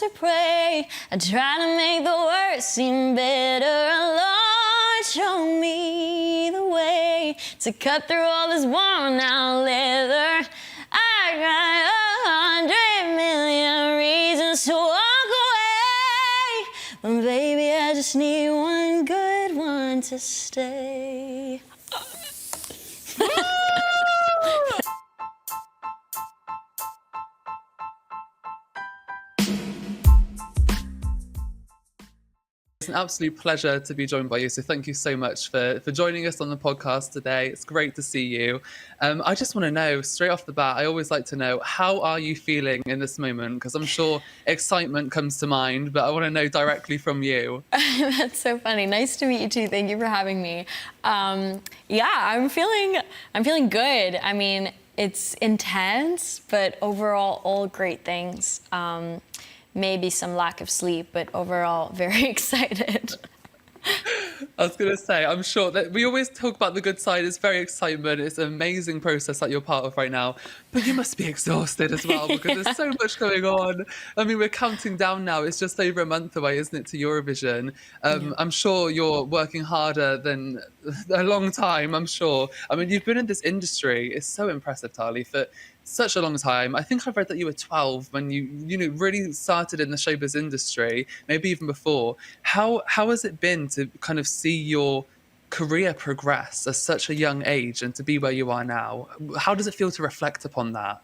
to pray. I try to make the worst seem better. Lord, show me the way to cut through all this worn out leather. I got 100 million reasons to walk away, but baby, I just need one good one to stay. It's an absolute pleasure to be joined by you. So thank you so much for joining us on the podcast today. It's great to see you. I just want to know, straight off the bat, I always like to know, how are you feeling in this moment? Because I'm sure excitement comes to mind, but I want to know directly from you. That's so funny. Nice to meet you too. Thank you for having me. Yeah, I'm feeling good. I mean, it's intense, but overall, all great things. Maybe some lack of sleep, but overall very excited. I was going to say, I'm sure that we always talk about the good side. It's very excitement. It's an amazing process that you're part of right now. But you must be exhausted as well, because there's so much going on. I mean, we're counting down now. It's just over a month away, isn't it, to Eurovision? I'm sure you're working harder than a long time, I'm sure. I mean, you've been in this industry. It's so impressive, Tali, for such a long time. I think I've read that you were 12 when you really started in the showbiz industry, maybe even before. How has it been to kind of see your career progress at such a young age and to be where you are now? How does it feel to reflect upon that?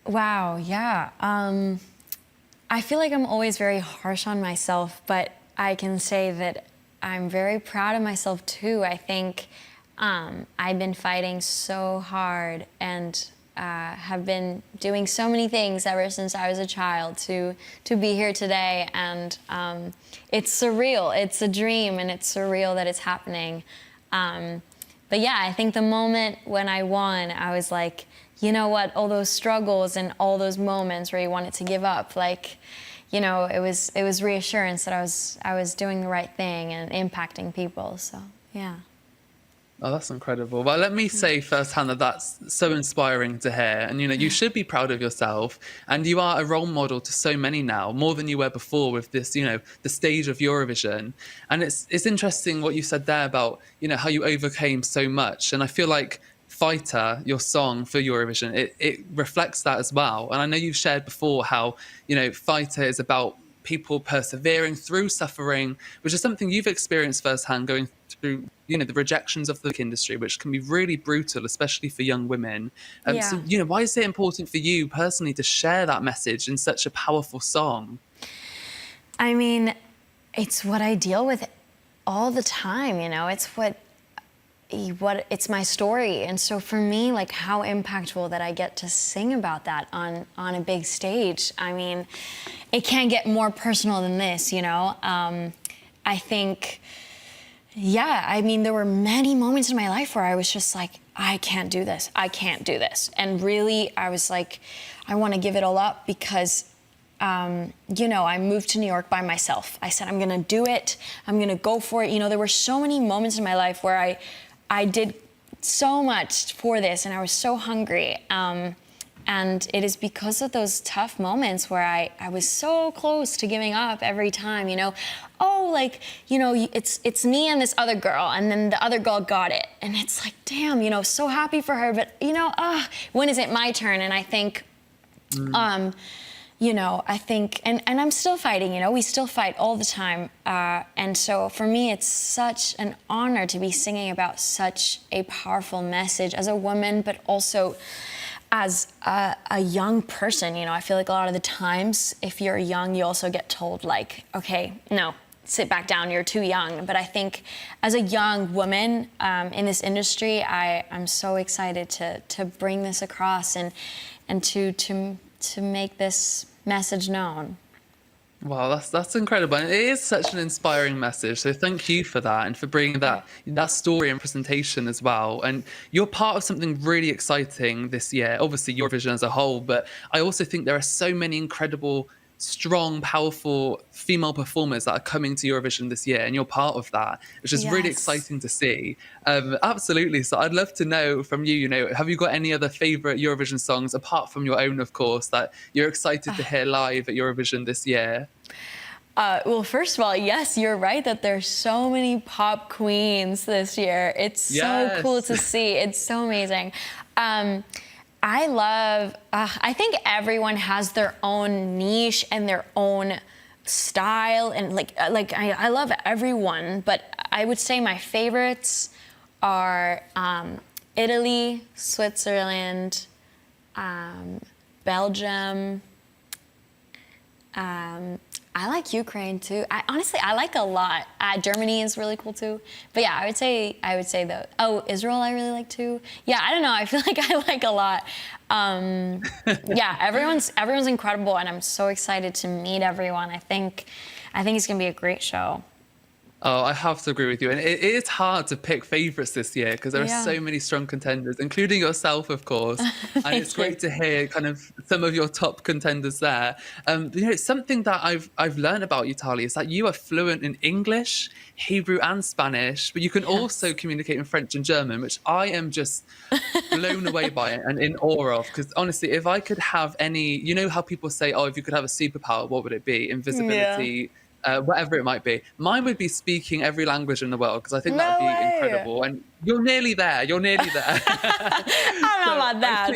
Wow, yeah. I feel like I'm always very harsh on myself, but I can say that I'm very proud of myself too. I think I've been fighting so hard and have been doing so many things ever since I was a child to be here today, and it's surreal. It's a dream, and it's surreal that it's happening. But yeah, I think the moment when I won, I was like, you know what? All those struggles and all those moments where you wanted to give up, like, you know, it was reassurance that I was doing the right thing and impacting people. So yeah. Oh, that's incredible. Well, let me say firsthand that that's so inspiring to hear. And, you should be proud of yourself. And you are a role model to so many now, more than you were before with this, the stage of Eurovision. And it's interesting what you said there about, how you overcame so much. And I feel like Fighter, your song for Eurovision, it reflects that as well. And I know you've shared before how, Fighter is about people persevering through suffering, which is something you've experienced firsthand, going through the rejections of the music industry, which can be really brutal, especially for young women. So why is it important for you personally to share that message in such a powerful song? I mean, it's what I deal with all the time. It's what it's my story. And so for me, like, how impactful that I get to sing about that on a big stage. I mean, it can't get more personal than this, I think, there were many moments in my life where I was just like, I can't do this. I can't do this. And really, I was like, I want to give it all up because, I moved to New York by myself. I said, I'm going to do it. I'm going to go for it. There were so many moments in my life where I did so much for this, and I was so hungry. And it is because of those tough moments where I was so close to giving up every time, it's me and this other girl, and then the other girl got it. And it's like, damn, so happy for her, but, when is it my turn? And I think, I think, and I'm still fighting, we still fight all the time. And so for me, it's such an honor to be singing about such a powerful message as a woman, but also as a young person. I feel like a lot of the times, if you're young, you also get told, like, okay, no, sit back down, you're too young. But I think as a young woman in this industry, I'm so excited to bring this across and to make this message known. Wow, that's incredible. And it is such an inspiring message. So thank you for that, and for bringing that story and presentation as well. And you're part of something really exciting this year, obviously Eurovision as a whole, but I also think there are so many incredible strong, powerful female performers that are coming to Eurovision this year, and you're part of that, which is really Yes. exciting to see. Absolutely. So I'd love to know from you, have you got any other favorite Eurovision songs apart from your own, of course, that you're excited to hear live at Eurovision this year? Well, first of all, yes, you're right that there's so many pop queens this year. It's so cool Yes. to see. It's so amazing. I love, I think everyone has their own niche and their own style. And I love everyone, but I would say my favorites are Italy, Switzerland, Belgium. I like Ukraine too. Honestly, I like a lot. Germany is really cool too. But yeah, I would say Israel I really like too. Yeah, I don't know. I feel like I like a lot. Yeah, everyone's incredible, and I'm so excited to meet everyone. I think it's gonna be a great show. Oh, I have to agree with you. And it is hard to pick favorites this year because there are so many strong contenders, including yourself, of course. And it's great to hear kind of some of your top contenders there. It's something that I've learned about you, Tali, is that you are fluent in English, Hebrew, and Spanish, but you can also communicate in French and German, which I am just blown away by and in awe of. Because honestly, if I could have any, how people say, oh, if you could have a superpower, what would it be? Invisibility. Whatever it might be. Mine would be speaking every language in the world because I think that would be incredible. And you're nearly there. You're nearly there. I don't know about that,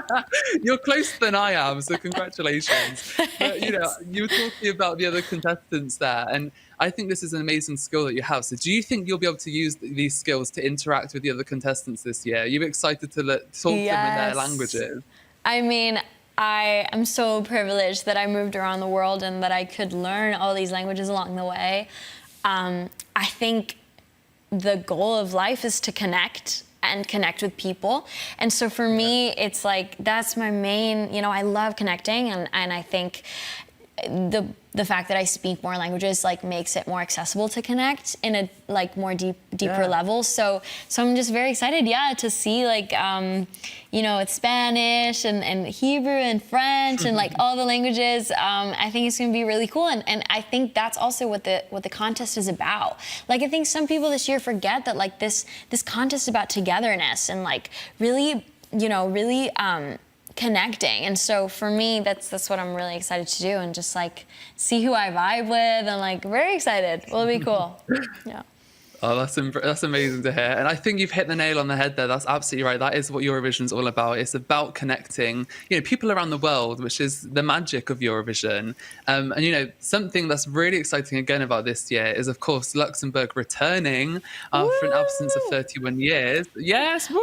but you're closer than I am. So congratulations. But, you were talking about the other contestants there, and I think this is an amazing skill that you have. So do you think you'll be able to use these skills to interact with the other contestants this year? Are you excited to talk to them in their languages? I mean, I am so privileged that I moved around the world and that I could learn all these languages along the way. I think the goal of life is to connect with people. And so for me, it's like, that's my main, I love connecting, and I think the fact that I speak more languages makes it more accessible to connect in a more deeper level. So I'm just very excited, to see it's Spanish and Hebrew and French and all the languages. I think it's gonna be really cool, and I think that's also what the contest is about. I think some people this year forget that this contest is about togetherness and really connecting. And so for me, that's what I'm really excited to do, and just see who I vibe with, and very excited. Will be cool. Yeah. Oh, that's amazing to hear. And I think you've hit the nail on the head there. That's absolutely right. That is what Eurovision's all about. It's about connecting, people around the world, which is the magic of Eurovision. And, something that's really exciting again about this year is, of course, Luxembourg returning after an absence of 31 years. Yes, woo!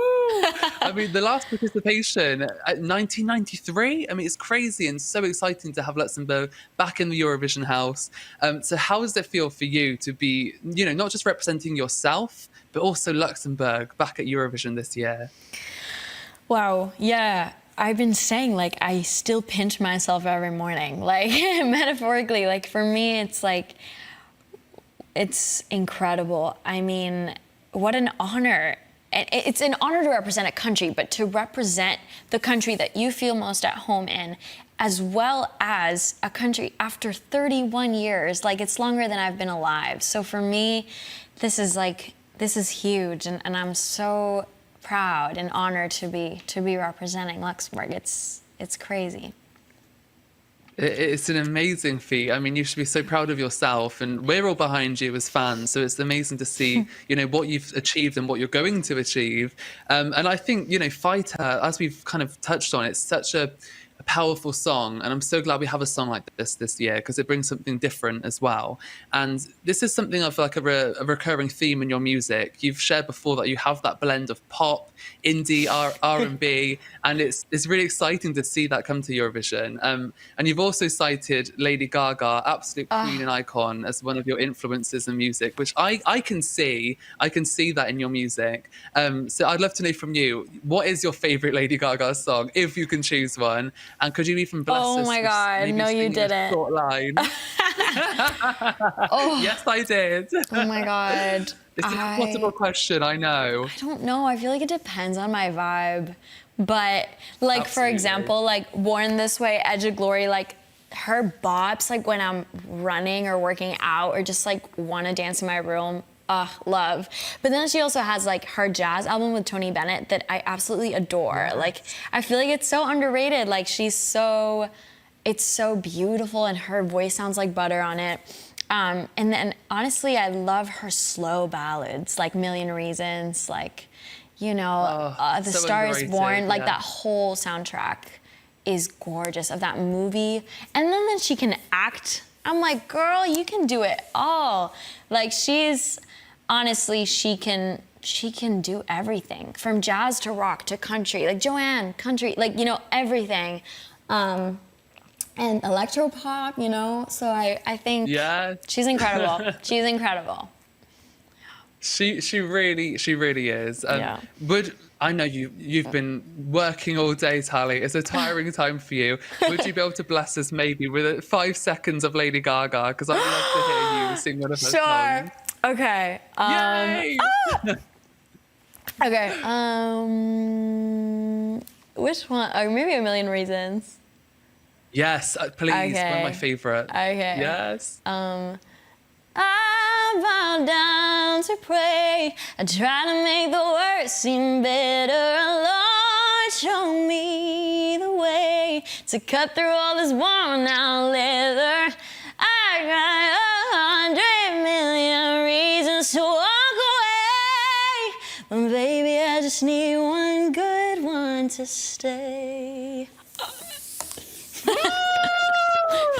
I mean, the last participation at 1993. I mean, it's crazy and so exciting to have Luxembourg back in the Eurovision house. So how does it feel for you to be, not just representing yourself, but also Luxembourg back at Eurovision this year? Wow, yeah. I've been saying, I still pinch myself every morning, metaphorically. For me, it's incredible. I mean, what an honor. It's an honor to represent a country, but to represent the country that you feel most at home in, as well as a country after 31 years. It's longer than I've been alive. So for me, this is huge, and I'm so proud and honored to be representing Luxembourg. It's crazy. It's an amazing feat. I mean, you should be so proud of yourself, and we're all behind you as fans. So it's amazing to see, what you've achieved and what you're going to achieve. And I think, Fighter, as we've kind of touched on, it's such a powerful song, and I'm so glad we have a song like this year because it brings something different as well. And this is something of a recurring theme in your music. You've shared before that you have that blend of pop, indie, R&B, and it's really exciting to see that come to Eurovision. And you've also cited Lady Gaga, absolute queen and icon, as one of your influences in music, which I can see that in your music. So I'd love to know from you, what is your favorite Lady Gaga song, if you can choose one? And could you even bless us? Oh my God, no, you didn't. Short line? Yes, I did. Oh my God. It's an impossible question, I know. I don't know. I feel like it depends on my vibe. But for Absolutely. example, Born This Way, Edge of Glory, her bops, like when I'm running or working out or just like want to dance in my room, love. But then she also has like her jazz album with Tony Bennett that I absolutely adore. Yes. Like I feel like it's so underrated. Like it's so beautiful and her voice sounds like butter on it. And then honestly, I love her slow ballads, like Million Reasons, like, you know, The so Star is underrated, Born, like yeah. that whole soundtrack is gorgeous of that movie. And then she can act. I'm like, girl, you can do it all. Like honestly, she can do everything from jazz to rock to country, like Joanne, country, like, you know, everything. And electropop, you know? So I think she's incredible. She's incredible. She really is. Yeah. I know you've been working all day, Tali. It's a tiring time for you. Would you be able to bless us maybe with 5 seconds of Lady Gaga? Because I'd love to hear you sing one of her songs. Okay. Yay! Okay. Which one? Oh, maybe A Million Reasons. Yes, please. Okay. One of my favorite. Okay. Yes. I bow down to pray. I try to make the words seem better. Lord, show me the way to cut through all this worn out leather. I got 100 million reasons to walk away, but baby, I just need one good one to stay.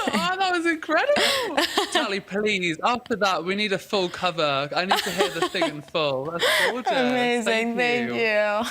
Oh, that was incredible. Tali, please, after that, we need a full cover. I need to hear the thing in full. That's gorgeous. Amazing, thank you.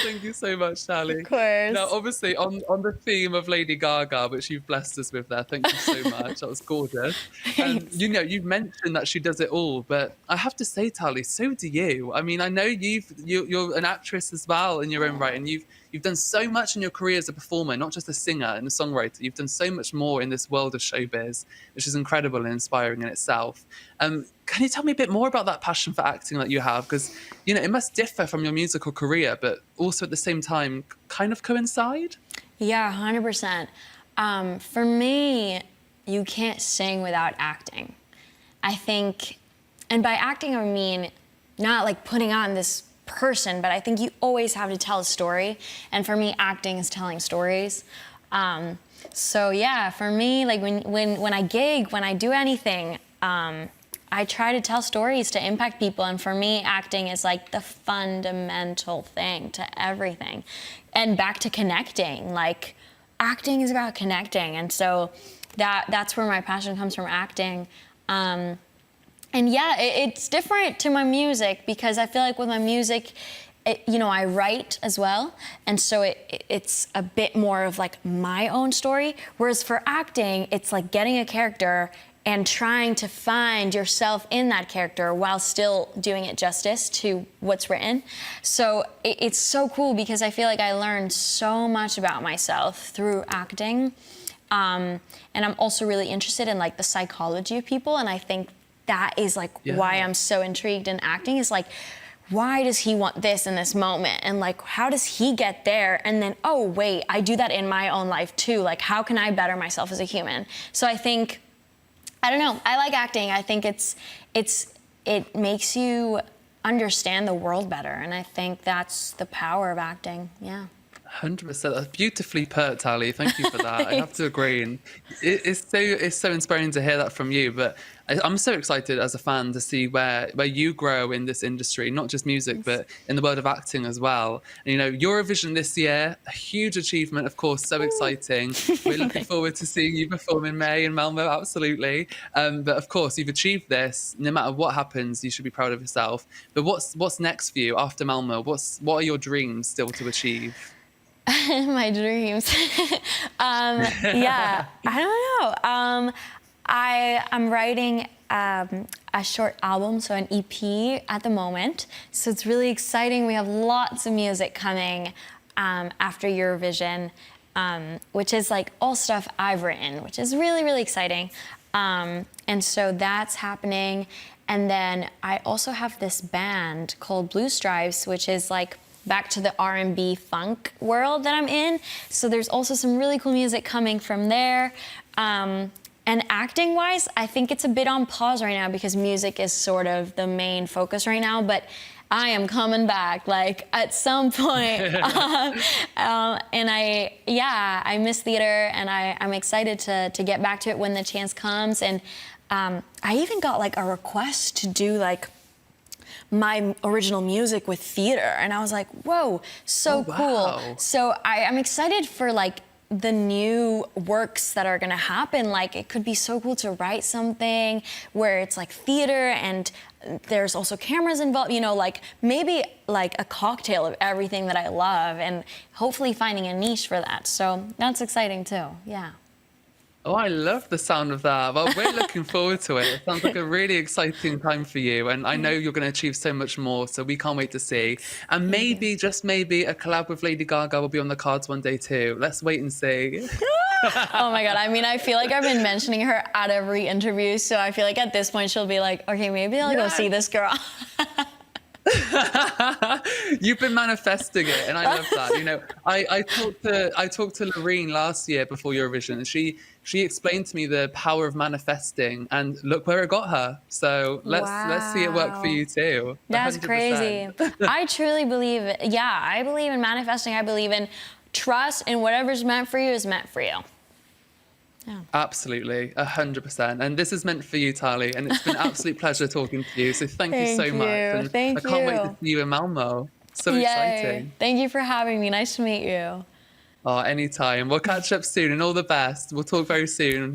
Thank you so much, Tali. Of course. Now, obviously, on the theme of Lady Gaga, which you've blessed us with there, thank you so much. That was gorgeous. You know, you've mentioned that she does it all, but I have to say, Tali, so do you. I mean, I know you're an actress as well in your own right, and you've done so much in your career as a performer, not just a singer and a songwriter. You've done so much more in this world of showbiz, which is incredible and inspiring in itself. Can you tell me a bit more about that passion for acting that you have? Because, you know, it must differ from your musical career, but also at the same time kind of coincide? Yeah, 100%. For me, you can't sing without acting. I think, and by acting I mean not like putting on this person, but I think you always have to tell a story. And for me, acting is telling stories. So yeah, for me, like when I gig, when I do anything, I try to tell stories to impact people. And for me, acting is like the fundamental thing to everything. And back to connecting, like acting is about connecting. And so that's where my passion comes from, acting. And yeah, it's different to my music because I feel like with my music, you know, I write as well. And so it's a bit more of like my own story. Whereas for acting, it's like getting a character and trying to find yourself in that character while still doing it justice to what's written. So it's so cool because I feel like I learned so much about myself through acting. And I'm also really interested in like the psychology of people. And I think that is like why I'm so intrigued in acting is like, why does he want this in this moment? And like, how does he get there? And then, oh wait, I do that in my own life too. Like, how can I better myself as a human? So I think, I don't know, I like acting. I think it makes you understand the world better. And I think that's the power of acting, yeah. 100%. That's beautifully put, Tali. Thank you for that. I have to agree. And it's so inspiring to hear that from you. But I'm so excited as a fan to see where you grow in this industry, not just music, but in the world of acting as well. And, you know, Eurovision this year, a huge achievement, of course, so exciting. We're looking forward to seeing you perform in May in Malmo, absolutely. But of course, you've achieved this. No matter what happens, you should be proud of yourself. But what's next for you after Malmo? What are your dreams still to achieve? My dreams. Yeah, I don't know. I'm writing a short album, so an EP at the moment. So it's really exciting. We have lots of music coming after Eurovision, which is like all stuff I've written, which is really, really exciting. And so that's happening. And then I also have this band called Blue Stripes, which is like back to the R&B funk world that I'm in. So there's also some really cool music coming from there. And acting wise, I think it's a bit on pause right now because music is sort of the main focus right now, but I am coming back, like, at some point. And I miss theater, and I'm excited to get back to it when the chance comes. And I even got like a request to do like my original music with theater, and I was like, whoa, so cool. So I'm excited for like the new works that are gonna happen. Like, it could be so cool to write something where it's like theater and there's also cameras involved, you know, like maybe like a cocktail of everything that I love, and hopefully finding a niche for that. So that's exciting too, yeah. Oh, I love the sound of that. Well, we're looking forward to it. It sounds like a really exciting time for you. And I know you're going to achieve so much more. So we can't wait to see. And maybe, just maybe, a collab with Lady Gaga will be on the cards one day too. Let's wait and see. Oh my God. I mean, I feel like I've been mentioning her at every interview. So I feel like at this point she'll be like, okay, maybe I'll go see this girl. You've been manifesting it, and I love that. You know, I talked to Loreen last year before Eurovision, and she explained to me the power of manifesting, and look where it got her. So let's see it work for you too. That's 100%. crazy. I truly believe, I believe in manifesting. I believe in trust, and whatever's meant for you is meant for you. Yeah. Absolutely, 100%. And this is meant for you, Tali, and it's been an absolute pleasure talking to you. So thank you so much. And I can't wait to see you in Malmo. So exciting. Thank you for having me. Nice to meet you. Oh, anytime. We'll catch up soon, and all the best. We'll talk very soon.